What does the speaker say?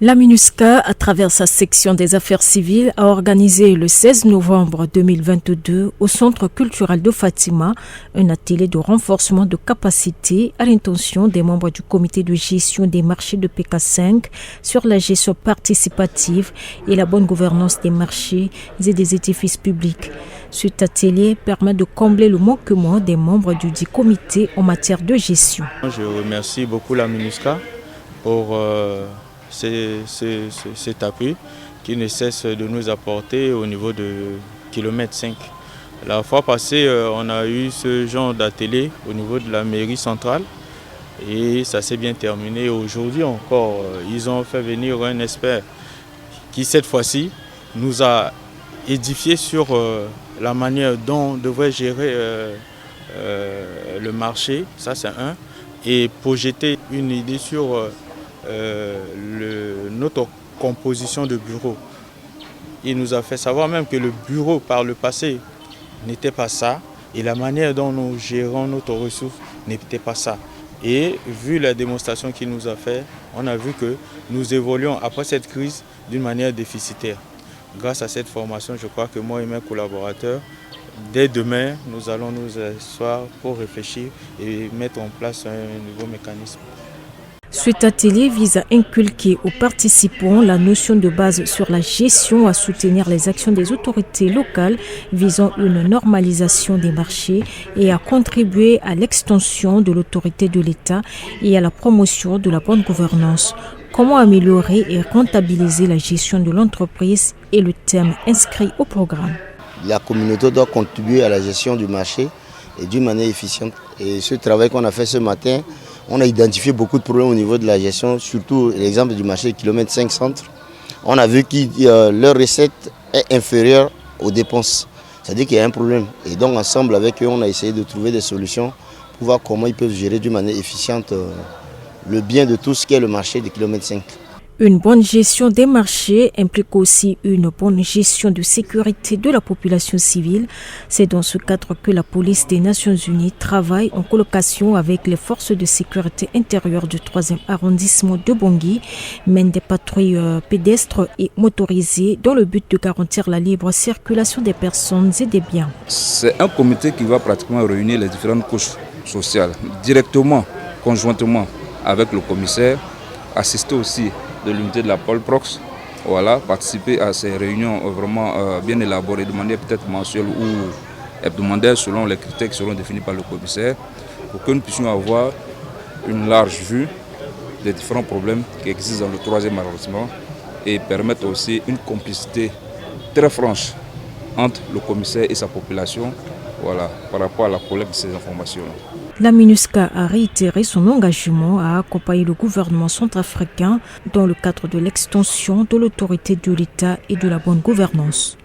La MINUSCA, à travers sa section des affaires civiles, a organisé le 16 novembre 2022 au Centre culturel de Fatima un atelier de renforcement de capacité à l'intention des membres du comité de gestion des marchés de PK5 sur la gestion participative et la bonne gouvernance des marchés et des édifices publics. Cet atelier permet de combler le manquement des membres du dit comité en matière de gestion. Je remercie beaucoup la MINUSCA pour cet appui qui ne cesse de nous apporter au niveau de kilomètre 5. La fois passée, on a eu ce genre d'atelier au niveau de la mairie centrale et ça s'est bien terminé. Aujourd'hui encore, ils ont fait venir un expert qui cette fois-ci nous a édifié sur la manière dont on devrait gérer le marché, ça c'est un, et projeter une idée sur notre composition de bureau. Il nous a fait savoir même que le bureau par le passé n'était pas ça et la manière dont nous gérons notre ressource n'était pas ça. Et vu la démonstration qu'il nous a fait, on a vu que nous évoluons après cette crise d'une manière déficitaire. Grâce à cette formation, je crois que moi et mes collaborateurs, dès demain, nous allons nous asseoir pour réfléchir et mettre en place un nouveau mécanisme. Cet atelier vise à inculquer aux participants la notion de base sur la gestion, à soutenir les actions des autorités locales visant une normalisation des marchés et à contribuer à l'extension de l'autorité de l'État et à la promotion de la bonne gouvernance. Comment améliorer et rentabiliser la gestion de l'entreprise est le thème inscrit au programme. La communauté doit contribuer à la gestion du marché et d'une manière efficiente. Et ce travail qu'on a fait ce matin, on a identifié beaucoup de problèmes au niveau de la gestion, surtout l'exemple du marché kilomètre 5 centre. On a vu que leur recette est inférieure aux dépenses. C'est-à-dire qu'il y a un problème. Et donc ensemble avec eux, on a essayé de trouver des solutions pour voir comment ils peuvent gérer d'une manière efficiente le bien de tout ce qui est le marché de kilomètre 5. Une bonne gestion des marchés implique aussi une bonne gestion de sécurité de la population civile. C'est dans ce cadre que la police des Nations Unies travaille en colocation avec les forces de sécurité intérieure du 3e arrondissement de Bangui, mène des patrouilles pédestres et motorisées dans le but de garantir la libre circulation des personnes et des biens. C'est un comité qui va pratiquement réunir les différentes couches sociales directement, conjointement avec le commissaire, assister aussi de l'unité de la Polprox, voilà, participer à ces réunions vraiment bien élaborées de manière peut-être mensuelle ou hebdomadaire selon les critères qui seront définis par le commissaire pour que nous puissions avoir une large vue des différents problèmes qui existent dans le 3e arrondissement et permettre aussi une complicité très franche entre le commissaire et sa population, voilà, par rapport à la collecte de ces informations. La MINUSCA a réitéré son engagement à accompagner le gouvernement centrafricain dans le cadre de l'extension de l'autorité de l'État et de la bonne gouvernance.